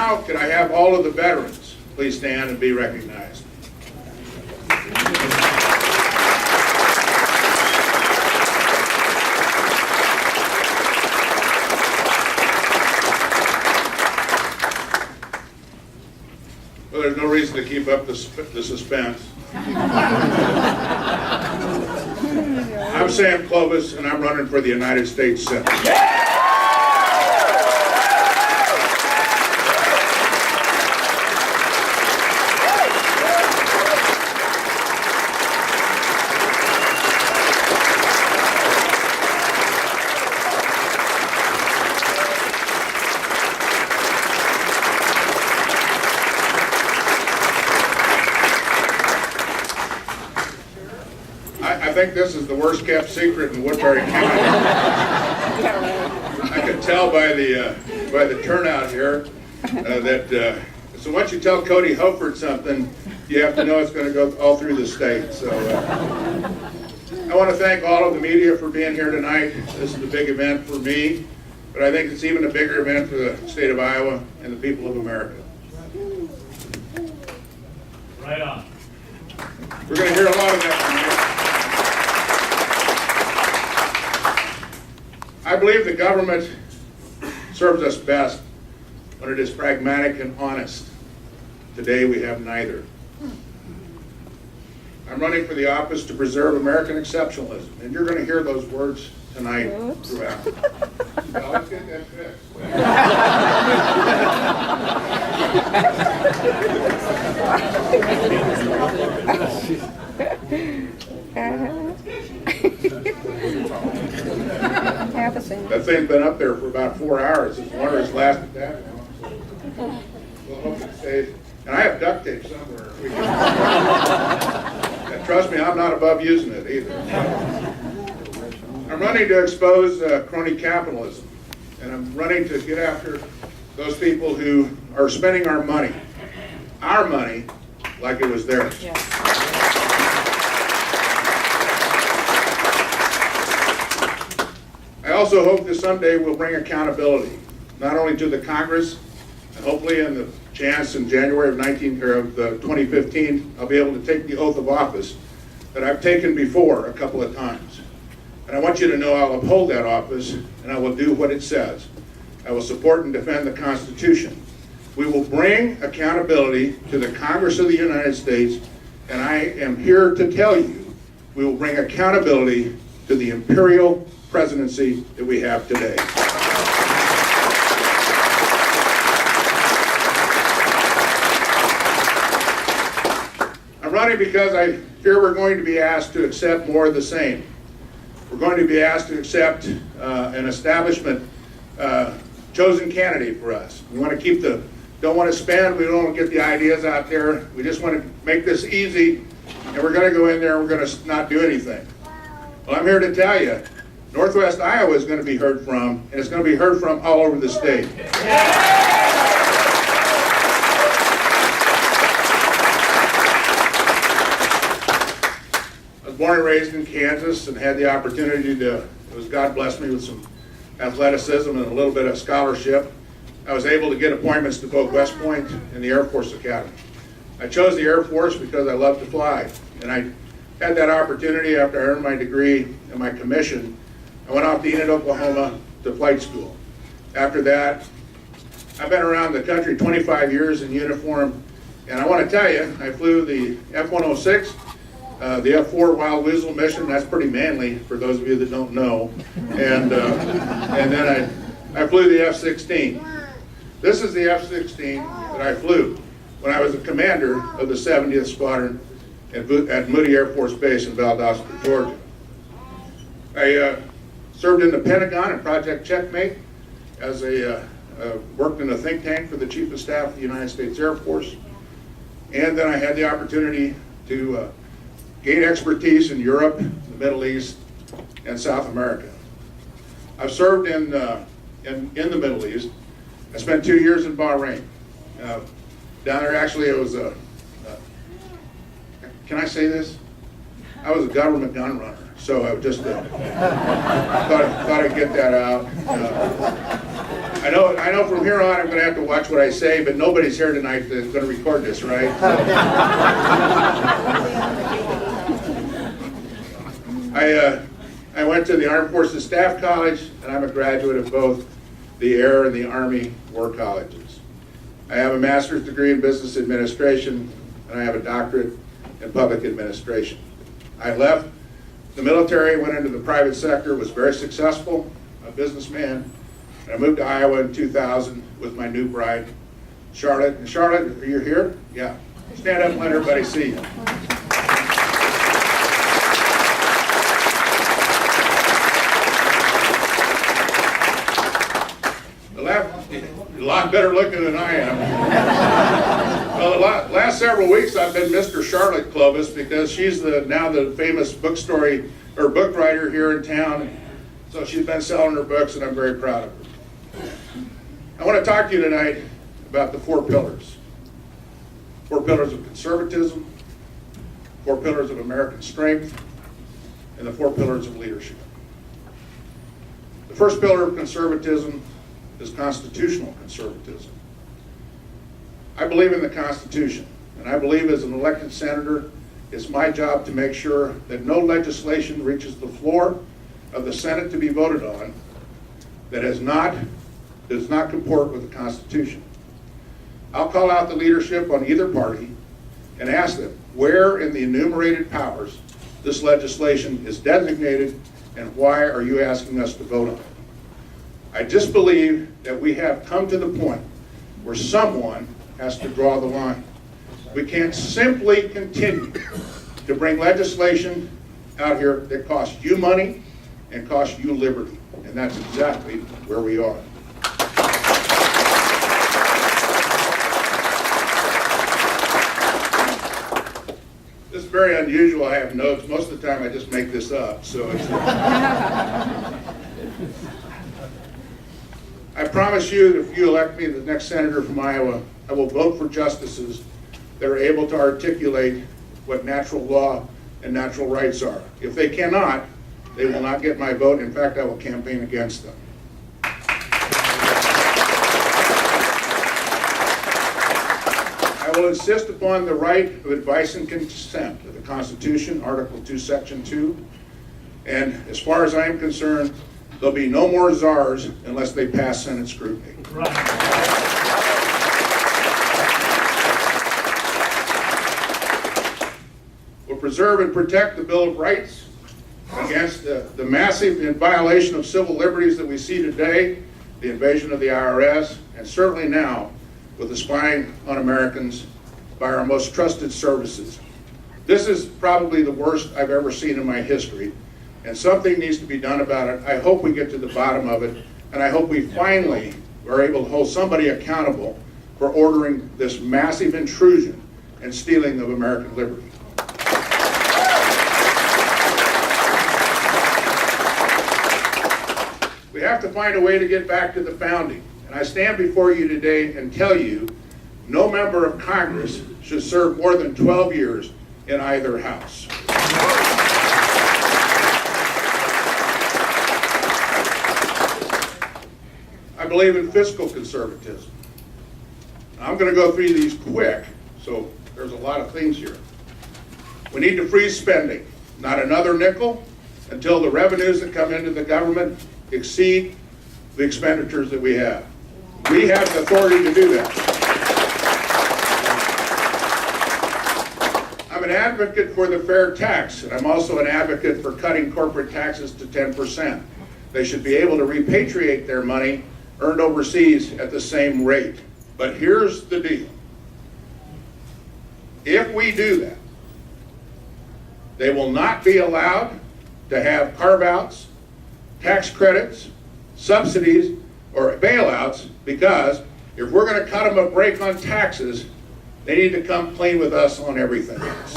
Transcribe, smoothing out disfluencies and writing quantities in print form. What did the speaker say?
now, could I have all of the veterans please stand and be recognized? Well, there's no reason to keep up the suspense. I'm Sam Clovis, and I'm running for the United States Senate. I think this is the worst kept secret in Woodbury County. I can tell by the turnout here so once you tell Cody Hofert something, you have to know it's going to go all through the state. So I want to thank all of the media for being here tonight. This is a big event for me, but I think it's even a bigger event for the state of Iowa and the people of America. Right on. We're going to hear a lot of that tonight. I believe the government serves us best when it is pragmatic and honest. Today we have neither. I'm running for the office to preserve American exceptionalism, and you're going to hear those words tonight throughout. Now let's get that fixed. That thing's been up there for about 4 hours. It's wonder it's lasted that long. So we'll hope it stays. And I have duct tape somewhere. And trust me, I'm not above using it either. I'm running to expose crony capitalism, and I'm running to get after those people who are spending our money, like it was theirs. Yeah. I also hope that someday we'll bring accountability, not only to the Congress, and hopefully in the chance in January of 2015, I'll be able to take the oath of office that I've taken before a couple of times. And I want you to know I'll uphold that office, and I will do what it says. I will support and defend the Constitution. We will bring accountability to the Congress of the United States, and I am here to tell you, we will bring accountability to the imperial presidency that we have today. I'm running because I fear we're going to be asked to accept more of the same. We're going to be asked to accept an establishment chosen candidate for us. We want to don't want to spend, we don't want to get the ideas out there. We just want to make this easy, and we're going to go in there and we're going to not do anything. Well, I'm here to tell you, Northwest Iowa is going to be heard from, and it's going to be heard from all over the state. I was born and raised in Kansas and had the opportunity God blessed me with some athleticism and a little bit of scholarship. I was able to get appointments to both West Point and the Air Force Academy. I chose the Air Force because I love to fly, and I had that opportunity after I earned my degree and my commission. I went off to Enid, Oklahoma to flight school. After that, I've been around the country 25 years in uniform, and I want to tell you, I flew the F-106, the F-4 Wild Weasel mission. That's pretty manly for those of you that don't know. And then I flew the F-16. This is the F-16 that I flew when I was a commander of the 70th Squadron at Moody Air Force Base in Valdosta, Georgia. I served in the Pentagon and Project Checkmate as worked in a think tank for the Chief of Staff of the United States Air Force. And then I had the opportunity to gain expertise in Europe, the Middle East, and South America. I've served in the Middle East. I spent 2 years in Bahrain. Down there, actually, it was can I say this? I was a government gun runner, so I just thought I'd get that out. I I know from here on I'm going to have to watch what I say, but nobody's here tonight that's going to record this, right? I went to the Armed Forces Staff College, and I'm a graduate of both the Air and the Army War Colleges. I have a master's degree in business administration, and I have a doctorate in public administration. I left the military, went into the private sector, was very successful, a businessman, and I moved to Iowa in 2000 with my new bride, Charlotte. And Charlotte, are you here? Yeah. Stand up and let everybody see you. A lot better looking than I am. Well, the last several weeks I've been Mr. Charlotte Clovis because she's now the famous book writer here in town. So she's been selling her books, and I'm very proud of her. I want to talk to you tonight about the 4 pillars. 4 pillars of conservatism, 4 pillars of American strength, and the 4 pillars of leadership. The first pillar of conservatism is constitutional conservatism. I believe in the Constitution, and I believe as an elected senator, it's my job to make sure that no legislation reaches the floor of the Senate to be voted on that does not comport with the Constitution. I'll call out the leadership on either party and ask them where in the enumerated powers this legislation is designated, and why are you asking us to vote on it? I just believe that we have come to the point where someone has to draw the line. We can't simply continue to bring legislation out here that costs you money and costs you liberty, and that's exactly where we are. This is very unusual. I have notes. Most of the time I just make this up, so it's I promise you that if you elect me the next senator from Iowa, I will vote for justices that are able to articulate what natural law and natural rights are. If they cannot, they will not get my vote. In fact, I will campaign against them. I will insist upon the right of advice and consent of the Constitution, Article 2, Section 2. And as far as I am concerned, there'll be no more czars unless they pass Senate scrutiny. Right. We'll preserve and protect the Bill of Rights against the massive violation of civil liberties that we see today, the invasion of the IRS, and certainly now with the spying on Americans by our most trusted services. This is probably the worst I've ever seen in my history. And something needs to be done about it. I hope we get to the bottom of it, and I hope we finally are able to hold somebody accountable for ordering this massive intrusion and stealing of American liberty. We have to find a way to get back to the founding, and I stand before you today and tell you no member of Congress should serve more than 12 years in either house. I believe in fiscal conservatism. I'm going to go through these quick, so there's a lot of things here. We need to freeze spending, not another nickel, until the revenues that come into the government exceed the expenditures that we have. We have the authority to do that. I'm an advocate for the fair tax, and I'm also an advocate for cutting corporate taxes to 10%. They should be able to repatriate their money earned overseas at the same rate. But here's the deal. If we do that, they will not be allowed to have carve-outs, tax credits, subsidies, or bailouts, because if we're going to cut them a break on taxes, they need to come clean with us on everything else.